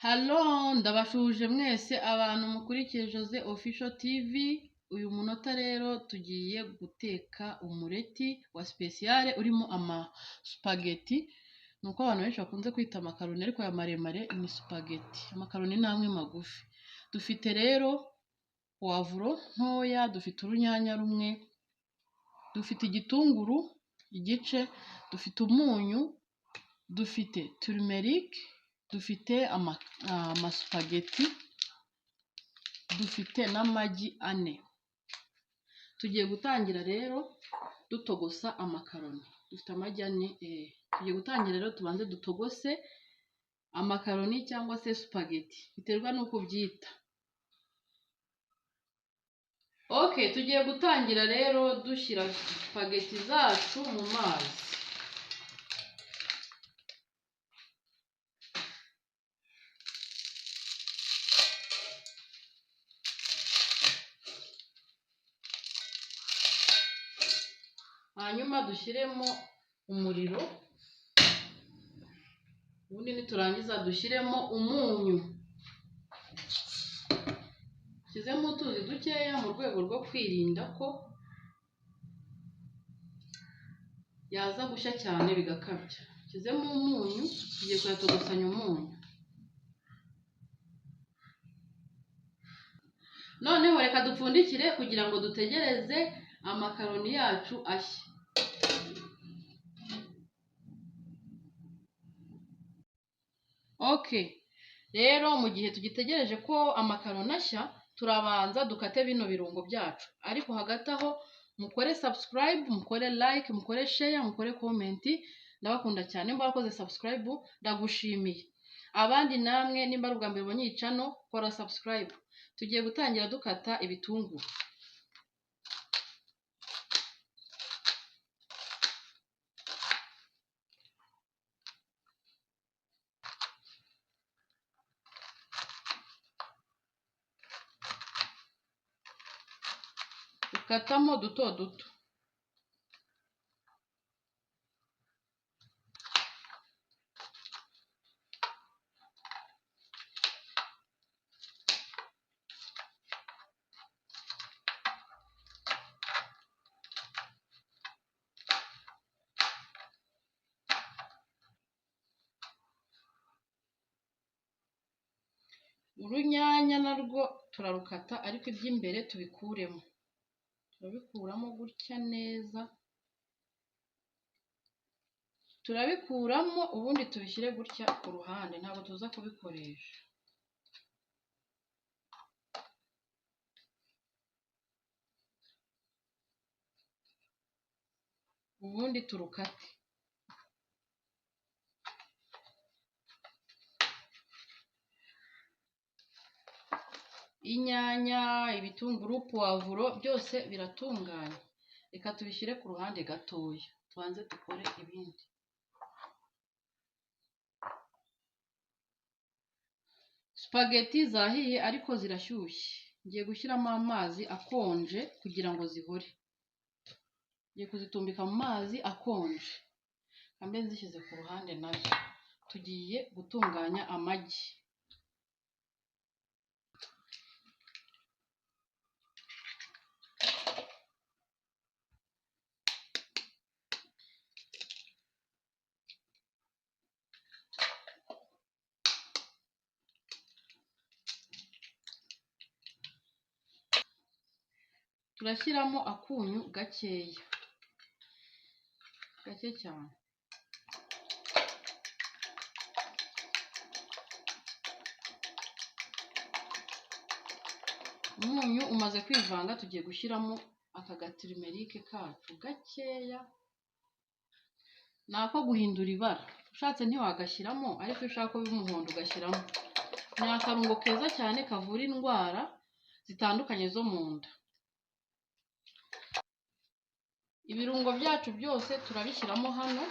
Halo, ndabashuje mwese abantu mukurikiye Jose Official TV. Uyu munota rero tugiye guteka umureti wa speciale urimo spaghetti. Nuko abantu benshi bakunze kwita makaroni, ariko ya maremare ni spaghetti. Amakaroni namwe magufi. Dufite rero poivro ntoya, dufite urunyanya rumwe, dufite igitunguru igice, dufite umunyu, dufite turmeric, dufite spaghetti, dufite n'amagi 4. Tugiye gutangira rero dutogosa amakaroni. Dufite amagi 4. Tugiye gutangira rero tubanze dutogose amakaroni cyangwa se spaghetti, biterwa nuko byita. Okay, tugiye gutangira rero dushyira spaghetti zacu mu mazi. Hanyuma dushyiremo umuriro, ubundi niturangiza dushyiremo umunyu. Shyizemo utuzi dukeya mu rwego rwo kwirinda ko yaza gushya cyane bigakabya. Shyizemo umunyu, tugiye kuyatogosanya umunyu. Noneho reka dupfundikire kugira ngo dutegereze amakaroni yacu ashya. Okay, rero mu gihe tugitegereje ko amakaroni ashya, turabanza dukate bino birungo byacu. Ariko hagati aho mukore subscribe, mukore like, mukore share, mukore comment. Ndabakunda cyane. Nimba wakoze subscribe ndagushimiye. Abandi namwe nimba ari ubwa mbere ubonye iyi channel, kora subscribe. Tugiye gutangira dukata ibitunguru. Dukatamo duto duto. Urunyanya narwo turarukata, ariko iby'imbere tubikuremo. Turabikuramo gutya neza. Turabikuramo ubundi tubishyire gutya ku ruhande, ntabwo tuza kubikoresha. Ubundi turukate. Inyanya, ibitunguru, poivro byose biratunganye. Reka tubishyire ku ruhande gatoya, tubanze dukore ibindi. Spaghetti zahiye ariko zirashyushye. Ngiye gushyiramo amazi akonje kugira ngo zihore. Ngiye kuzitumbika mu mazi akonje. Kambe nzishyize ku ruhande nazo. Tugiye gutunganya amagi. Turashyiramo akunyu gakeya, gake cyane. Umunyu umaze kwivanga, tugiye gushyiramo aka gaturmeric kacu gakeya. Nako guhindura ibara, ushatse ntiwagashyiramo, ariko iyo ushaka ko biba umuhondo ugashyiramo. Ni akarungo keza cyane kavura indwara zitandukanye zo mu nda. Ibirungo byacu byose turabishyiramo hano.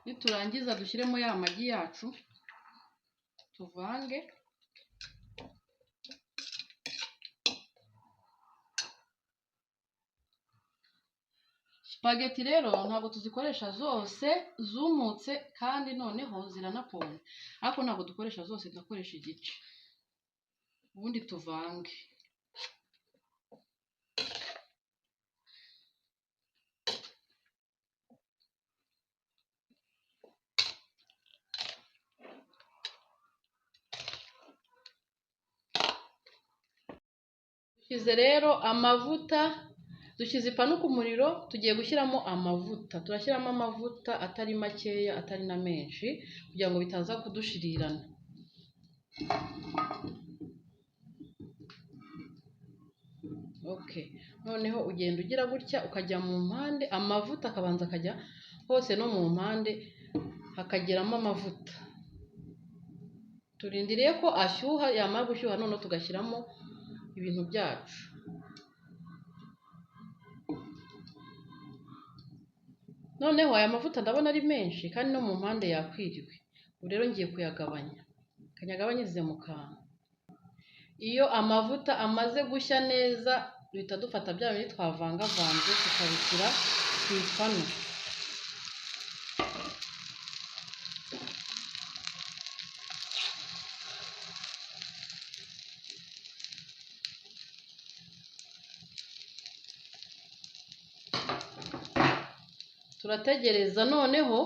Niturangiza dushyiremo ya magi yacu, tuvange. Spaghetti rero ntabwo tuzikoresha zose zumutse kandi noneho ziranakonje, ariko ntabwo dukoresha zose, tugakoresha igice ubundi tuvange. Dushyize rero amavuta, dushyize ipanu ku muriro, tugiye gushyiramo amavuta. Turashyiramo amavuta atari makeya atari na menshi kugira ngo bitaza kudushirirana. Okay, noneho ugenda ugira gutya ukajya mu mpande, amavuta akabanza akajya hose no mu mpande hakageramo amavuta. Turindiriye ko ashyuha, yamara gushyuha noneho tugashyiramo ibintu byacu. Noneho aya mavuta ndabona ari menshi kandi no mu mpande yakwiriwe, ubu rero ngiye kuyagabanya, kanyagabanyirize mu kantu. Iyo amavuta amaze gushya neza duhita dufata bya bindi twavangavanze tukabishyira ku ipanu. Turategereza noneho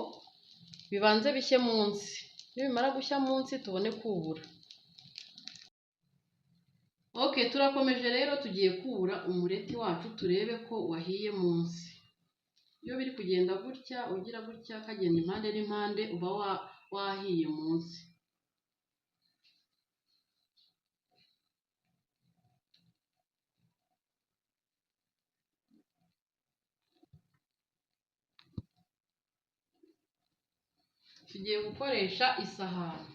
bibanze bishye munsi, nibimara gushya munsi tubone kubura. Okay, turakomeje rero tugiye kubura umureti wacu turebe ko wahiye munsi. Iyo biri kugenda gutya ugira gutya kagenda impande n'impande uba wahiye munsi. Tugiye gukoresha isahani.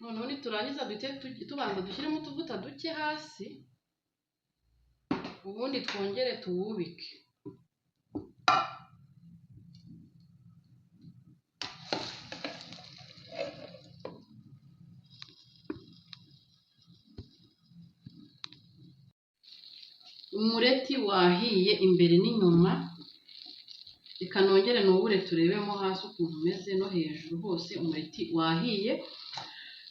Noneho niturangiza tubanza dushyiremo utuvuta duke hasi, ubundi twongere tuwubike. Umureti wahiye imbere n'inyuma, reka nongere nubure turebemo hasi ukuntu umeze no hejuru hose umureti wahiye.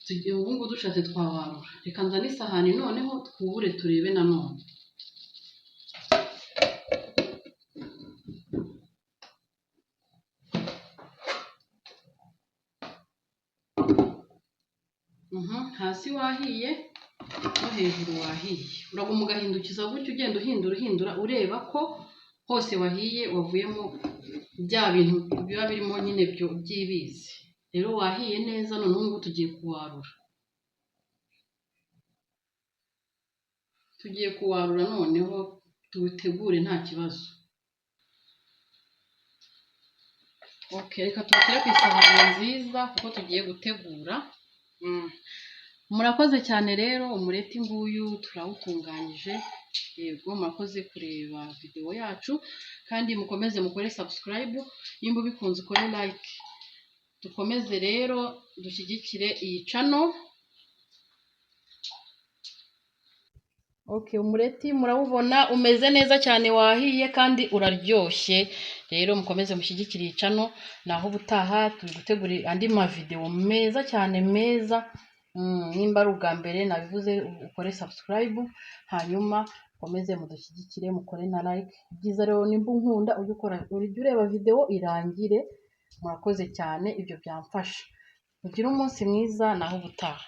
Tugiye ubu ngubu dushatse twawarura. Reka nzane isahani noneho twubure turebe nanone. Hasi wahiye no hejuru wahiye. Uraguma ugahindukiza gutyo ugenda uhindura ureba ko hose wahiye, wavuyemo bya bintu biba birimo nyine byo byibizi. Rero wahiye neza, none ubu ngubu tugiye kuwarura. Tugiye kuwarura noneho tuwitegure nta kibazo. Okay, reka tubishyire ku isahani nziza kuko tugiye gutegura. Murakoze cyane rero, umureti nguyu turawutunganyije. Yego, murakoze kureba video yacu kandi mukomeze mukore subscribe, nimba ubikunze ukore like. Dukomeze rero dushyigikire iyi channel. Okay, umureti murawubona umeze neza cyane, wahiye kandi uraryoshye. Rero mukomeze mushyigikire iyi channel, naho ubutaha turi gutegura andi ma video meza cyane meza. Nimba ari ubwa mbere nabivuze ukore subscribe, hanyuma mukomeze mudushyigikire mukore na like. Byiza rero nimba unkunda ujye ureba video irangire. Murakoze cyane, ibyo byamfasha. Mugire umunsi mwiza, naho ubutaha.